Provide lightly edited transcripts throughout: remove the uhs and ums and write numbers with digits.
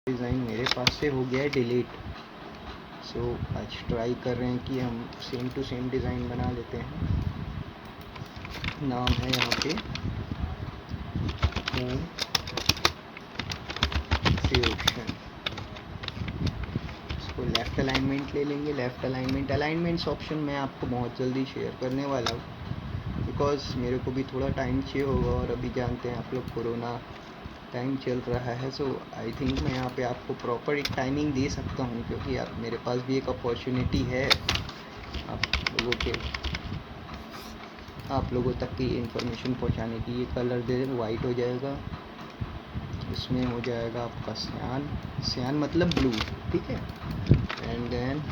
Design मेरे पास से हो गया है डिलीट। सो आज ट्राई कर रहे हैं कि हम सेम टू सेम डिज़ाइन बना लेते हैं। नाम है यहाँ पे होम फ्यूशन। इसको लेफ़्ट अलाइनमेंट ले लेंगे। लेफ़्ट अलाइनमेंट्स ऑप्शन मैं आपको बहुत जल्दी शेयर करने वाला हूँ, बिकॉज़ मेरे को भी थोड़ा टाइम चाहिए होगा और अभी जानते हैं आप लोग कोरोना टाइम चल रहा है। सो आई थिंक मैं यहाँ पे आपको प्रॉपर एक टाइमिंग दे सकता हूँ, क्योंकि यार मेरे पास भी एक अपॉर्चुनिटी है आप लोगों तक की इन्फॉर्मेशन पहुँचाने की। ये कलर दे वाइट हो जाएगा, इसमें हो जाएगा आपका सियान मतलब ब्लू, ठीक है। एंड देन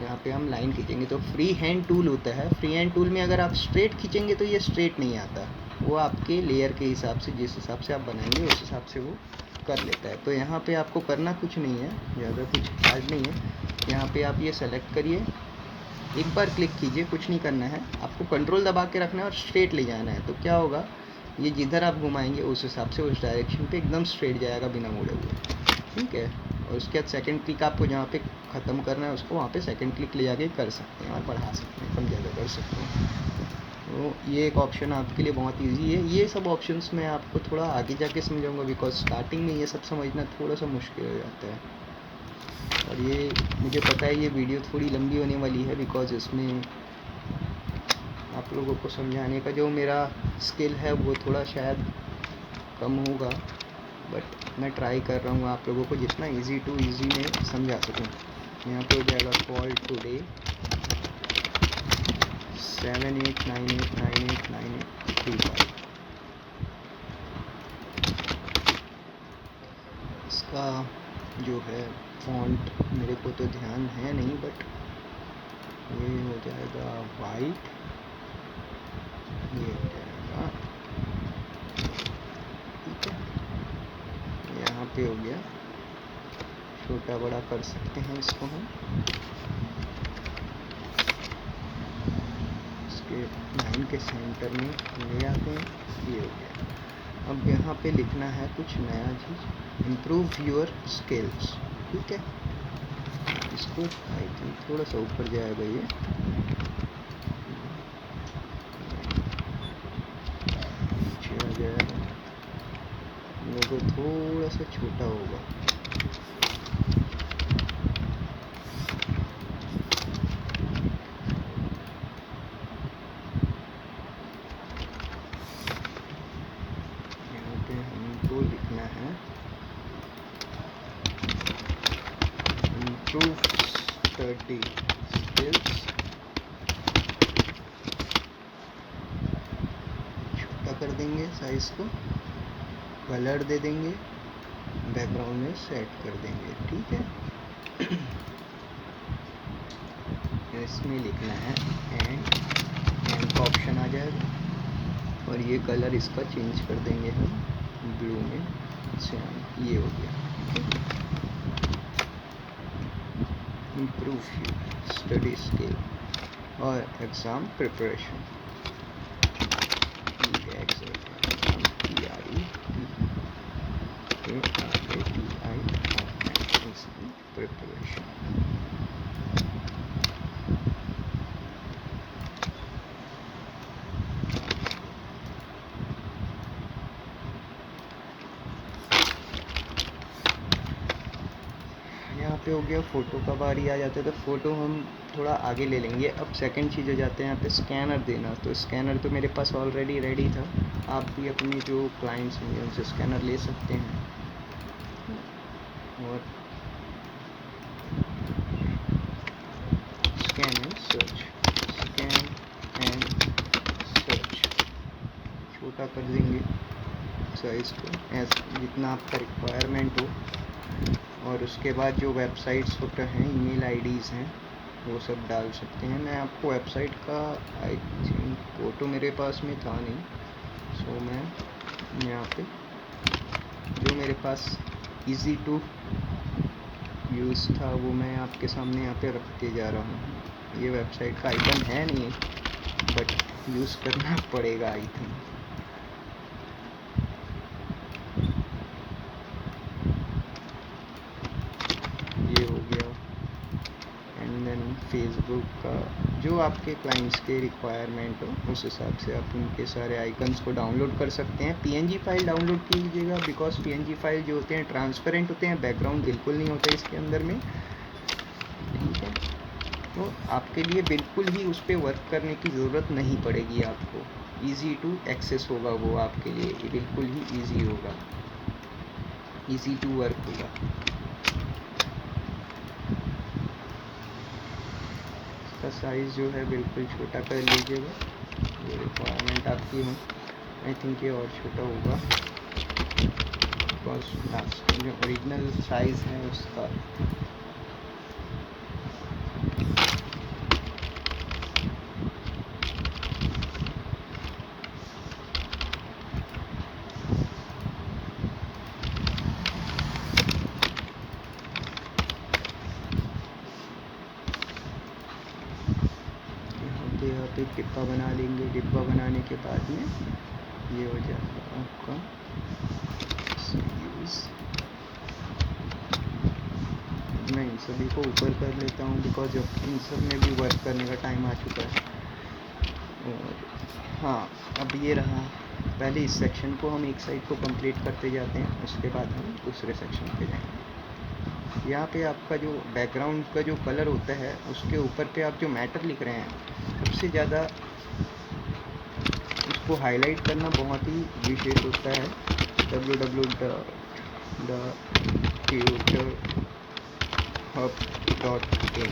यहाँ पे हम लाइन खींचेंगे तो फ्री हैंड टूल होता है। फ्री हैंड टूल में अगर आप स्ट्रेट खींचेंगे तो ये स्ट्रेट नहीं आता, वो आपके लेयर के हिसाब से, जिस हिसाब से आप बनाएंगे उस हिसाब से वो कर लेता है। तो यहाँ पे आपको करना कुछ नहीं है, ज़्यादा कुछ हार्ड नहीं है। यहाँ पे आप ये सेलेक्ट करिए, एक बार क्लिक कीजिए, कुछ नहीं करना है आपको, कंट्रोल दबा के रखना है और स्ट्रेट ले जाना है। तो क्या होगा, ये जिधर आप घुमाएंगे उस हिसाब से उस डायरेक्शन पे एकदम स्ट्रेट जाएगा बिना मुड़े हुए, ठीक है। और उसके बाद सेकंड क्लिक आपको जहाँ पे ख़त्म करना है उसको वहाँ पे सेकंड क्लिक ले जाके कर सकते हैं और बढ़ा सकते हैं, कम ज़्यादा कर सकते हैं। तो ये एक ऑप्शन आपके लिए बहुत इजी है। ये सब ऑप्शंस मैं आपको थोड़ा आगे जाके समझाऊंगा, बिकॉज स्टार्टिंग में ये सब समझना थोड़ा सा मुश्किल हो जाता है। और ये मुझे पता है ये वीडियो थोड़ी लंबी होने वाली है, बिकॉज इसमें आप लोगों को समझाने का जो मेरा स्किल है वो थोड़ा शायद कम होगा, बट मैं ट्राई कर रहा हूँ आप लोगों को जितना इजी टू इजी में समझा सकूँ। यहाँ पे हो जाएगा कॉल टुडे 7898989835। इसका जो है फॉन्ट मेरे को तो ध्यान है नहीं, बट ये हो जाएगा वाइट, ये हो जाएगा, ठीक है। यहाँ पे हो गया, छोटा बड़ा कर सकते हैं इसको हम। इसके लाइन के सेंटर में ले आते हैं, ये हो गया। अब यहाँ पे लिखना है कुछ नया चीज़, इम्प्रूव योर स्किल्स, ठीक है। इसको आई थिंक थोड़ा सा ऊपर जाएगा, ये नीचे आ जाएगा, लोगो थोड़ा सा छोटा होगा। यहाँ पे हमको लिखना है इम्प्रूव स्टडी स्किल्स, छोटा कर देंगे साइज को, कलर दे देंगे, बैकग्राउंड में सेट कर देंगे, ठीक है। इसमें लिखना है एंड का ऑप्शन आ जाएगा, और ये कलर इसका चेंज कर देंगे हम ब्लू में सियान, ये हो गया। इम्प्रूव योर स्टडी स्किल और एग्ज़ाम प्रिपरेशन, प्रिपरेशन। यहाँ पे हो गया। फ़ोटो का बारी आ जाता है तो फ़ोटो हम थोड़ा आगे ले लेंगे। अब सेकंड चीज़ हो जाते हैं यहाँ पे स्कैनर देना। तो स्कैनर तो मेरे पास ऑलरेडी रेडी था, आप भी अपने जो क्लाइंट्स होंगे उनसे स्कैनर ले सकते हैं। और scan and search, scan and search, छोटा कर देंगे साइज़ को जितना आपका रिक्वायरमेंट हो। और उसके बाद जो वेबसाइट्स होते हैं, ईमेल आईडीज़ हैं, वो सब डाल सकते हैं। मैं आपको वेबसाइट का आई थिंक फ़ोटो मेरे पास में था नहीं, सो मैं यहाँ पे जो मेरे पास इजी टू यूज़ था वो मैं आपके सामने यहाँ पे रखते जा रहा हूँ। ये वेबसाइट का आइकन है नहीं, बट यूज़ करना पड़ेगा I think. And then Facebook का जो आपके क्लाइंट्स के रिक्वायरमेंट हो उस हिसाब से आप उनके सारे आइकन्स को डाउनलोड कर सकते हैं। पीएनजी फाइल डाउनलोड कीजिएगा, बिकॉज पीएनजी फाइल जो होते हैं ट्रांसपेरेंट होते हैं, बैकग्राउंड बिल्कुल नहीं होता इसके अंदर में, ठीक है। तो आपके लिए बिल्कुल ही उस पर वर्क करने की ज़रूरत नहीं पड़ेगी आपको, ईज़ी टू एक्सेस होगा वो आपके लिए, बिल्कुल ही ईजी होगा, ईजी टू वर्क होगा। इसका साइज़ जो है बिल्कुल छोटा कर लीजिएगा, जो रिक्वायरमेंट आपकी हो। आई थिंक ये और छोटा होगा, बिकॉज लास्ट जो ओरिजिनल साइज़ है उसका यहाँ पे डिब्बा बना लेंगे। डिब्बा बनाने के बाद में ये हो जाएगा आपका यूज़। मैं इन सभी को ऊपर कर लेता हूँ, बिकॉज अब इन सब में भी वर्क करने का टाइम आ चुका है। और हाँ, अब ये रहा, पहले इस सेक्शन को हम एक साइड को कंप्लीट करते जाते हैं, उसके बाद हम दूसरे सेक्शन पे जाएंगे। यहाँ पे आपका जो बैकग्राउंड का जो कलर होता है उसके ऊपर पे आप जो मैटर लिख रहे हैं, सबसे ज़्यादा उसको हाईलाइट करना बहुत ही विशेष होता है www.tutorhub.in।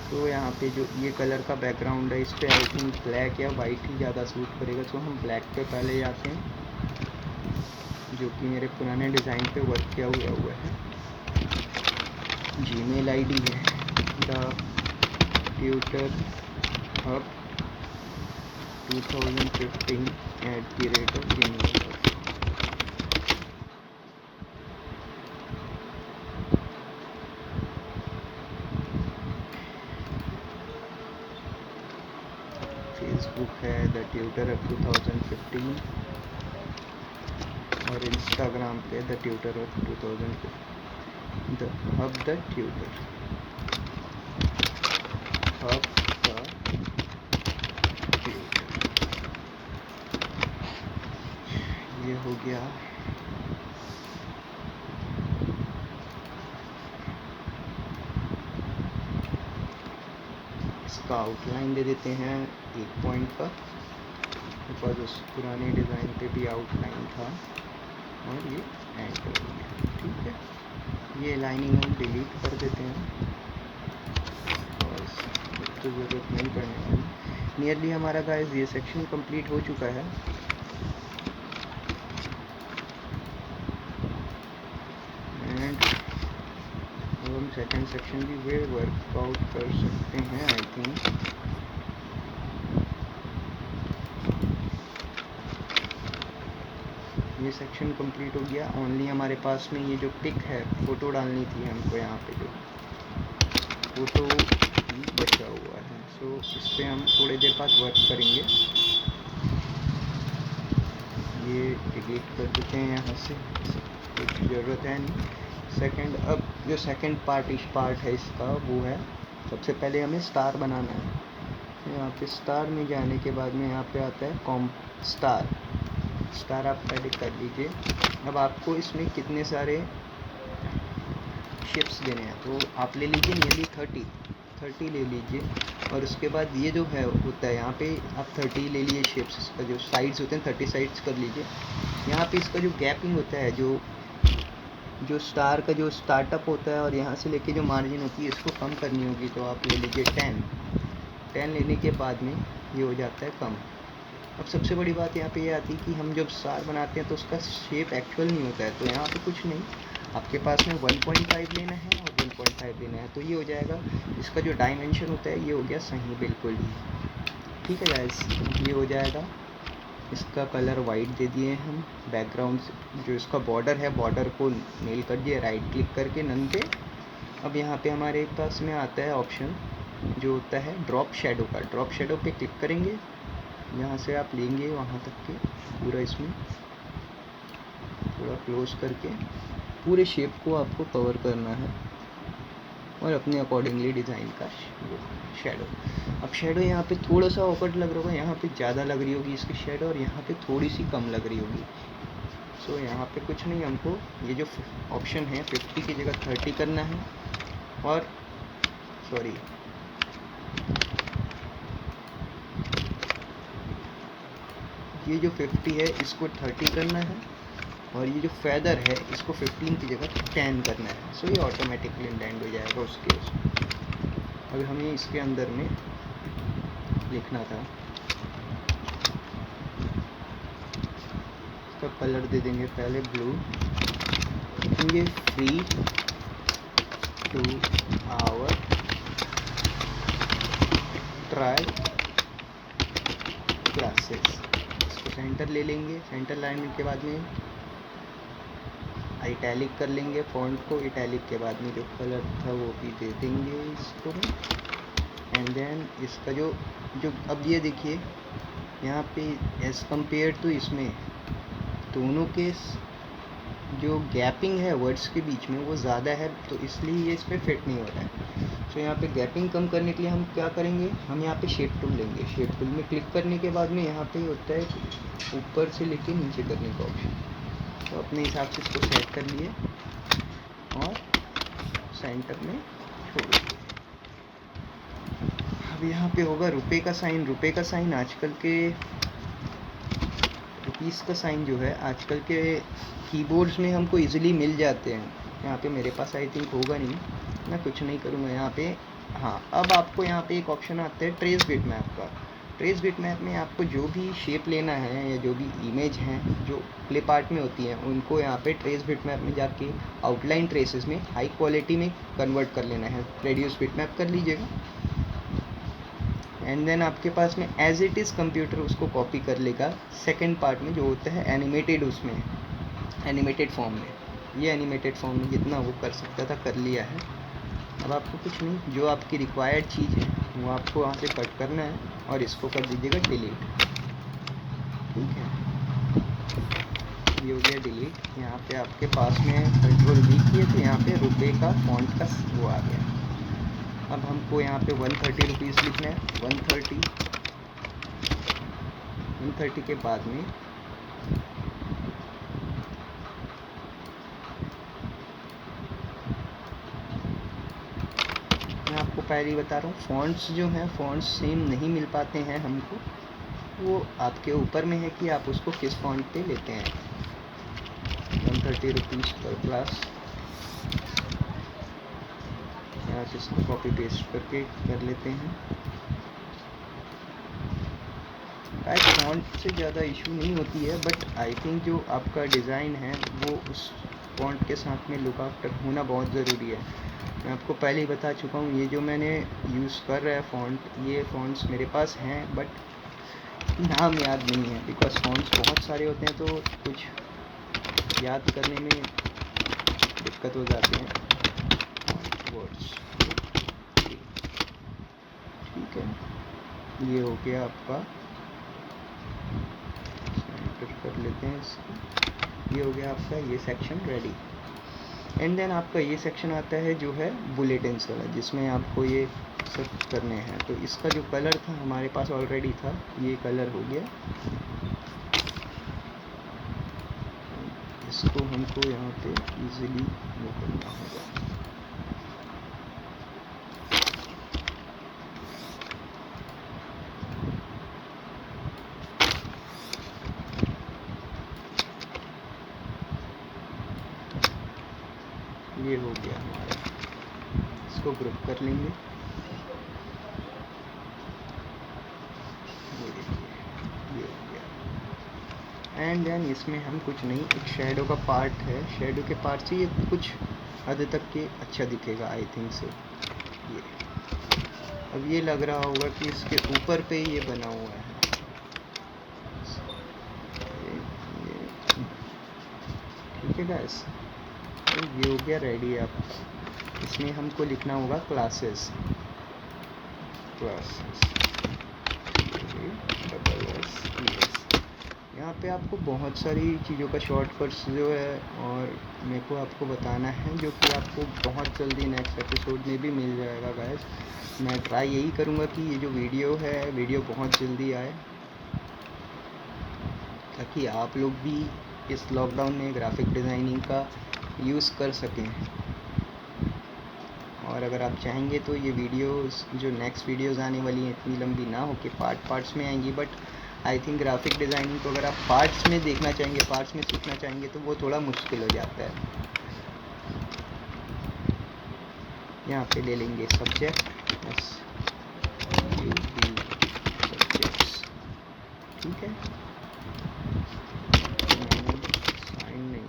तो यहाँ पे जो ये कलर का बैकग्राउंड है, इस पर आई थिंक ब्लैक या वाइट ही ज़्यादा सूट करेगा, तो हम ब्लैक पे पहले जाते हैं, जो कि मेरे पुराने डिज़ाइन पे वर्क किया हुआ है। जीमेल आईडी है thetutorhub2015@gmail.com। फेसबुक है द ट्यूटर ऑफ 2015 और इंस्टाग्राम पे the tutor of 2015, the hub the tutor, hub the tutor. ये हो गया। इसका आउटलाइन दे देते हैं 1 पॉइंट का, बिकॉज उस पुराने डिज़ाइन पे भी आउटलाइन था, और ये एंटर हो गया, ठीक है। ये लाइनिंग हम डिलीट कर देते हैं, और तो ज़रूरत नहीं पड़ने वाली। नियरली हमारा गाइस ये सेक्शन कंप्लीट हो चुका है। एंड अब हम सेकेंड सेक्शन भी वे वर्कआउट कर सकते हैं, आई थिंक। ये सेक्शन कंप्लीट हो गया। ओनली हमारे पास में ये जो पिक है, फ़ोटो डालनी थी हमको, यहाँ पे जो फ़ोटो बचा हुआ है, सो इस पर हम थोड़ी देर बाद वर्क करेंगे। ये डिलीट कर देते हैं यहाँ से, कुछ ज़रूरत है नहीं। सेकंड, अब जो सेकंड पार्ट है इसका, वो है सबसे पहले हमें स्टार बनाना है। यहाँ पे स्टार में जाने के बाद में यहाँ पे आता है स्टार आप एडिट कर लीजिए। अब आपको इसमें कितने सारे शेप्स देने हैं, तो आप ले लीजिए नियरली 30 ले लीजिए। और उसके बाद ये जो है होता है, यहाँ पे आप 30 ले लिए शेप्स, इसका जो साइड्स होते हैं 30 साइड्स कर लीजिए। यहाँ पे इसका जो गैपिंग होता है, जो स्टार का जो स्टार्टअप होता है और यहाँ से लेके जो मार्जिन होती है, इसको कम करनी होगी, तो आप ले लीजिए 10 लेने के बाद में ये हो जाता है कम। अब सबसे बड़ी बात यहाँ पे ये आती है कि हम जब स्टार बनाते हैं तो उसका शेप एक्चुअल नहीं होता है, तो यहाँ पे कुछ नहीं, आपके पास में 1.5 लेना है और 1.5 लेना है, तो ये हो जाएगा। इसका जो डायमेंशन होता है ये हो गया सही बिल्कुल ही, ठीक है गाइस। ये हो जाएगा। इसका कलर वाइट दे दिए हम। बैकग्राउंड जो इसका बॉर्डर है, बॉर्डर को नेल कर दिए राइट क्लिक करके नन पे। अब यहाँ पे हमारे पास में आता है ऑप्शन जो होता है ड्रॉप शेडो का। ड्रॉप शेडो पे क्लिक करेंगे, यहाँ से आप लेंगे वहाँ तक के पूरा, इसमें थोड़ा क्लोज करके पूरे शेप को आपको कवर करना है। और अपने अकॉर्डिंगली डिज़ाइन का शेडो। अब शेडो यहाँ पे थोड़ा सा ऑकवर्ड लग रहा होगा, यहाँ पे ज़्यादा लग रही होगी इसकी शेडो और यहाँ पे थोड़ी सी कम लग रही होगी। सो यहाँ पे कुछ नहीं, हमको ये जो ऑप्शन है 50 की जगह 30 करना है, और सॉरी ये जो 50 है इसको 30 करना है, और ये जो फेदर है इसको 15 की जगह 10 करना है। सो ये ऑटोमेटिकली लैंड हो जाएगा उसके अब हमें इसके अंदर में लिखना था, इसका कलर दे देंगे पहले ब्लू, लिखेंगे free two hour try classes. इसको सेंटर ले लेंगे, सेंटर लाइन के बाद में इटैलिक कर लेंगे फॉन्ट को, इटैलिक के बाद में जो कलर था वो भी दे देंगे इसको, एंड देन इसका जो अब ये देखिए यहाँ पे एज़ कम्पेयर टू इसमें दोनों के जो गैपिंग है वर्ड्स के बीच में वो ज़्यादा है, तो इसलिए ये इस पर फिट नहीं हो रहा है। तो यहाँ पे गैपिंग कम करने के लिए हम क्या करेंगे, हम यहाँ पे शेप टूल लेंगे। शेप टूल में क्लिक करने के बाद में यहाँ पे होता है ऊपर से लेके नीचे करने का ऑप्शन, तो अपने हिसाब से इसको सेट कर लिए और सेंटर में छोड़ दिए। अब यहाँ पे होगा रुपए का साइन। रुपए का साइन आजकल के रुपीस का साइन जो है आजकल के कीबोर्ड्स में हमको इजीली मिल जाते हैं। यहाँ पे मेरे पास आई थिंक होगा नहीं, मैं कुछ नहीं करूँगा यहाँ पे। हाँ, अब आपको यहाँ पे एक ऑप्शन आता है ट्रेस बिटमैप का। ट्रेस बिटमैप में आपको जो भी शेप लेना है या जो भी इमेज हैं जो क्लिप आर्ट में होती हैं उनको यहाँ पे ट्रेस बिटमैप में जाके आउटलाइन ट्रेसेस में हाई क्वालिटी में कन्वर्ट कर लेना है। रेडियस बिटमैप कर लीजिएगा, एंड देन आपके पास में एज इट इज़ कंप्यूटर उसको कॉपी कर लेगा सेकेंड पार्ट में जो होता है एनिमेटेड, उसमें एनिमेटेड फॉर्म में। ये एनिमेटेड फॉर्म में जितना वो कर सकता था कर लिया है। अब आपको कुछ नहीं, जो आपकी रिक्वायर्ड चीज़ है वो आपको वहाँ से कट करना है और इसको कर दीजिएगा डिलीट। ठीक है, ये हो गया डिलीट। यहाँ पे आपके पास में कंट्रोल V किए तो यहाँ पे रुपए का फॉन्ट का वो आ गया। अब हमको यहाँ पे 130 रुपीज़ लिखना है। 130 के बाद में मैं आपको पहले ही बता रहा हूँ, फ़ॉन्ट्स जो हैं फ़ॉन्ट्स सेम नहीं मिल पाते हैं हमको, वो आपके ऊपर में है कि आप उसको किस फॉन्ट पे लेते हैं। 130 रुपीज़ पर क्लास, यहाँ से इसको कॉपी पेस्ट करके कर लेते हैं। गाइस फॉन्ट से ज़्यादा इशू नहीं होती है, बट आई थिंक जो आपका डिज़ाइन है वो उस फॉन्ट के साथ में लुक आफ्टर होना बहुत ज़रूरी है। मैं आपको पहले ही बता चुका हूँ, ये जो मैंने यूज़ कर रहा है फ़ॉन्ट, ये फ़ॉन्ट्स मेरे पास हैं बट नाम याद नहीं है, बिकॉज फ़ॉन्ट्स बहुत सारे होते हैं तो कुछ याद करने में दिक्कत हो जाती है वर्ड्स। ठीक है, ये हो गया आपका, कर लेते हैं इसको। ये हो गया आपका ये सेक्शन रेडी। एंड देन आपका ये सेक्शन आता है जो है बुलेटिन्स वाला, जिसमें आपको ये सब करने हैं। तो इसका जो कलर था हमारे पास ऑलरेडी था, ये कलर हो गया। इसको हमको यहाँ पे इजीली वो करना होगा। ये हो गया हमारा, इसको ग्रुप कर लेंगे। ये देखिए ये हो गया। एंड देन इसमें हम कुछ नहीं, एक शेडो का पार्ट है, शेडो के पार्ट से ये कुछ हद तक के अच्छा दिखेगा आई थिंक से। ये अब ये लग रहा होगा कि इसके ऊपर पे ये बना हुआ है। ठीक है गाइस, ये हो गया रेडी है आपका। इसमें हमको लिखना होगा क्लासेस, यहाँ पे आपको बहुत सारी चीज़ों का शॉर्टकट्स जो है और मेरे को आपको बताना है, जो कि आपको बहुत जल्दी नेक्स्ट एपिसोड में भी मिल जाएगा गाइस। मैं ट्राई यही करूँगा कि ये जो वीडियो बहुत जल्दी आए, ताकि आप लोग भी इस लॉकडाउन में ग्राफिक डिज़ाइनिंग का यूज़ कर सकें। और अगर आप चाहेंगे तो ये वीडियोस जो नेक्स्ट वीडियोस आने वाली हैं इतनी लंबी ना हो कि पार्ट्स में आएंगी, but I think graphic designing को अगर आप पार्ट्स में देखना चाहेंगे, पार्ट्स में सीखना चाहेंगे तो वो थोड़ा मुश्किल हो जाता है। यहाँ पे ले लेंगे सब्जेक्ट, बस सब्जेक्ट्स, ठीक है। साइन नहीं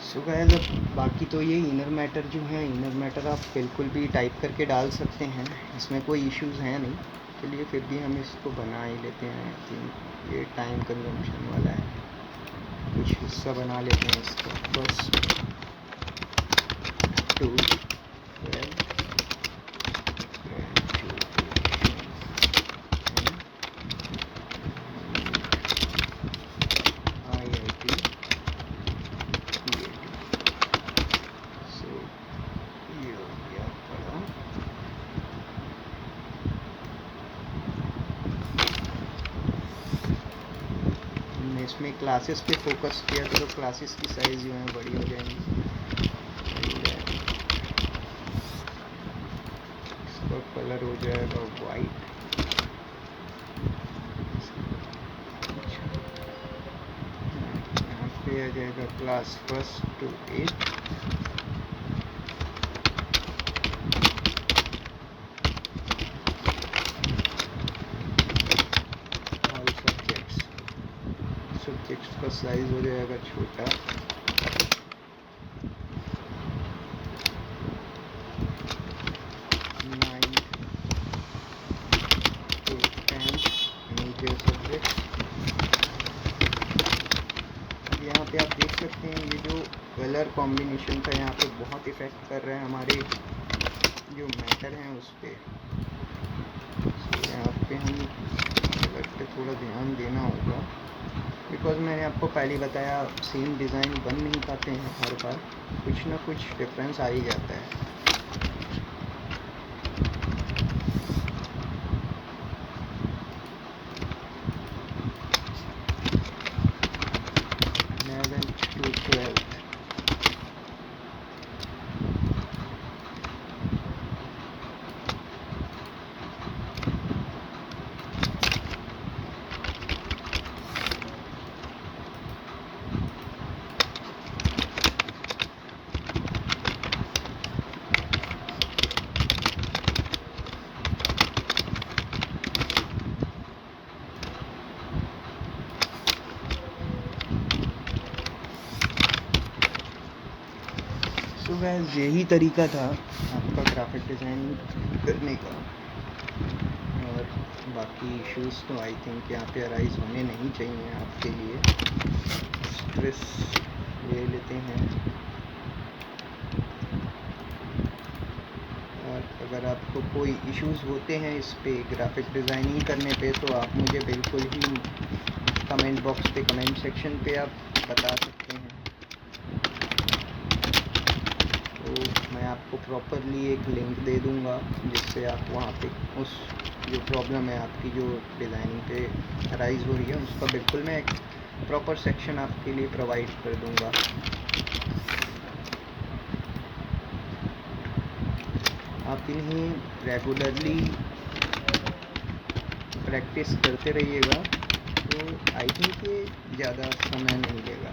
सो गाइस, अब बाकी तो ये इनर मैटर जो है, इनर मैटर आप बिल्कुल भी टाइप करके डाल सकते हैं, इसमें कोई इश्यूज़ हैं नहीं। चलिए फिर भी हम इसको बना ही लेते हैं। आई थिंक ये टाइम कंजम्पशन वाला है, कुछ हिस्सा बना लेते हैं इसका। बस 2 इसमें क्लासेस पे फोकस किया तो क्लासेस की साइज़ जो है बड़ी हो जाएंगी। इसका कलर हो जाएगा वाइट। यहाँ पे आ जाएगा क्लास 1 to 8। सब्जेक्ट्स का साइज हो जाएगा छोटा। यहाँ पे आप देख सकते हैं ये जो कलर कॉम्बिनेशन था यहाँ पे बहुत इफ़ेक्ट कर रहा है हमारे जो मैटर हैं उस पर। यहाँ पे हम कलर पे थोड़ा ध्यान देना होगा, बिकॉज मैंने आपको पहले बताया सेम डिज़ाइन बन नहीं पाते हैं, हर बार कुछ ना कुछ डिफरेंस आ ही जाता है। तो गाइस यही तरीका था आपका ग्राफिक डिज़ाइनिंग करने का, और बाकी इश्यूज़ तो आई थिंक यहाँ पे अराइज होने नहीं चाहिए आपके लिए। स्ट्रेस ले लेते हैं, और अगर आपको कोई इश्यूज़ होते हैं इस पे ग्राफिक डिज़ाइनिंग करने पे तो आप मुझे बिल्कुल ही कमेंट बॉक्स पे, कमेंट सेक्शन पे आप बता सकते हैं। तो मैं आपको प्रॉपरली एक लिंक दे दूंगा जिससे आप वहाँ पे उस जो प्रॉब्लम है आपकी जो डिज़ाइनिंग पे अराइज़ हो रही है उसका बिल्कुल मैं एक प्रॉपर सेक्शन आपके लिए प्रोवाइड कर दूंगा। आप इन्हें रेगुलरली प्रैक्टिस करते रहिएगा तो आई थिंक ये ज़्यादा समय नहीं लेगा।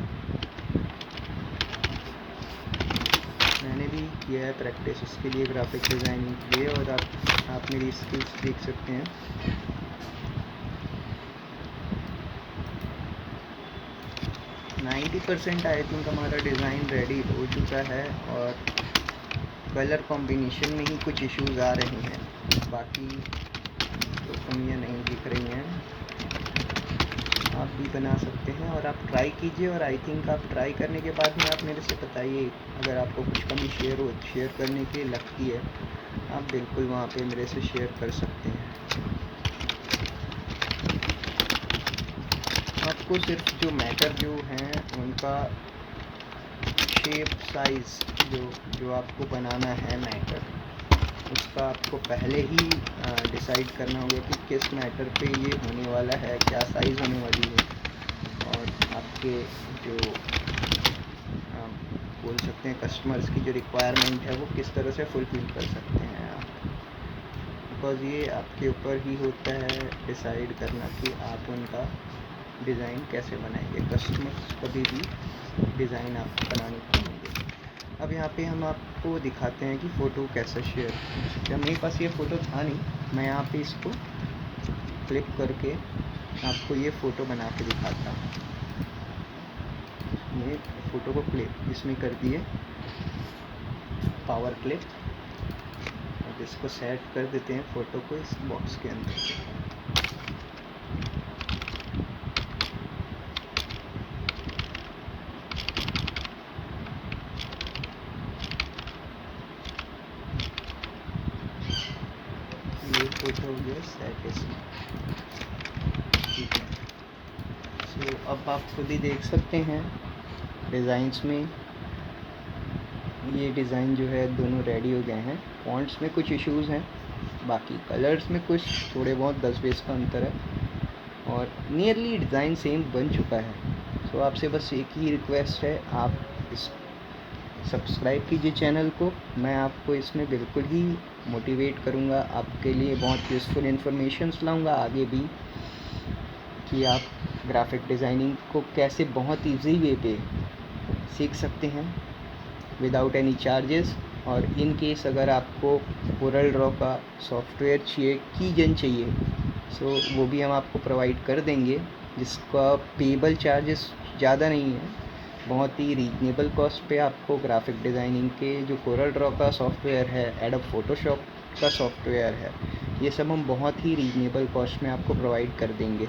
मैंने भी किया है प्रैक्टिस इसके लिए, ग्राफिक डिज़ाइनिंग के लिए, और आप मेरी स्किल्स देख सकते हैं। नाइन्टी % आई थिंक हमारा डिज़ाइन रेडी हो चुका है, और कलर कॉम्बिनेशन में ही कुछ इश्यूज़ आ रहे हैं, बाकी तो कमियाँ नहीं दिख रही हैं। आप भी बना सकते हैं और आप ट्राई कीजिए, और आई थिंक आप ट्राई करने के बाद में आप मेरे से बताइए, अगर आपको कुछ कमी शेयर करने की लगती है, आप बिल्कुल वहाँ पे मेरे से शेयर कर सकते हैं। आपको सिर्फ जो मैटर जो हैं उनका शेप साइज़ जो आपको बनाना है मैटर, उसका आपको पहले ही डिसाइड करना होगा कि किस मैटर पे ये होने वाला है, क्या साइज़ होने वाली है, और आपके जो बोल सकते हैं कस्टमर्स की जो रिक्वायरमेंट है वो किस तरह से फुलफ़िल कर सकते हैं आप। बिकॉज़ ये आपके ऊपर ही होता है डिसाइड करना कि आप उनका डिज़ाइन कैसे बनाएंगे। कस्टमर्स कभी भी डिज़ाइन आप बनाने को नहीं देंगे। अब यहाँ पे हम आपको दिखाते हैं कि फ़ोटो कैसे शेयर कर सकते हैं। मेरे पास ये फ़ोटो था नहीं, मैं यहाँ पे इसको क्लिक करके आपको ये फ़ोटो बना के दिखाता हूँ। ये फ़ोटो को क्लिक इसमें कर दिए पावर क्लिक, और इसको सेट कर देते हैं फ़ोटो को इस बॉक्स के अंदर। ये फ़ोटो हो गया सेट इसमें, ठीक है। सो अब आप खुद ही देख सकते हैं डिज़ाइंस में ये डिज़ाइन जो है दोनों रेडी हो गए हैं। फॉन्ट्स में कुछ इश्यूज़ हैं, बाकी कलर्स में कुछ थोड़े बहुत 10-20 का अंतर है, और नियरली डिज़ाइन सेम बन चुका है। सो आपसे बस एक ही रिक्वेस्ट है, आप इस सब्सक्राइब कीजिए चैनल को। मैं आपको इसमें बिल्कुल ही मोटिवेट करूँगा, आपके लिए बहुत यूज़फुल इन्फॉर्मेशंस लाऊँगा आगे भी, कि आप ग्राफिक डिज़ाइनिंग को कैसे बहुत ईजी वे पे सीख सकते हैं विदाउट एनी चार्जेस। और इन केस अगर आपको कोरल ड्रॉ का सॉफ्टवेयर चाहिए, कीजन चाहिए, सो वो भी हम आपको प्रोवाइड कर देंगे, जिसका पेबल चार्जेस ज़्यादा नहीं है, बहुत ही रीजनेबल कॉस्ट पे आपको ग्राफिक डिज़ाइनिंग के जो कोरल ड्रॉ का सॉफ्टवेयर है, एडोब फोटोशॉप का सॉफ्टवेयर है, ये सब हम बहुत ही रीजनेबल कॉस्ट में आपको प्रोवाइड कर देंगे।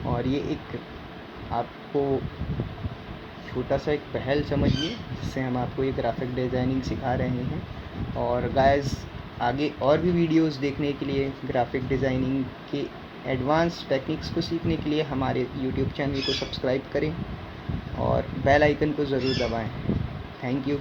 और ये एक आपको छोटा सा एक पहल समझिए, जिससे हम आपको ये ग्राफिक डिज़ाइनिंग सिखा रहे हैं। और गाइस, आगे और भी वीडियोस देखने के लिए, ग्राफिक डिज़ाइनिंग के एडवांस टेक्निक्स को सीखने के लिए हमारे यूट्यूब चैनल को सब्सक्राइब करें और बेल आइकन को ज़रूर दबाएं। Thank you.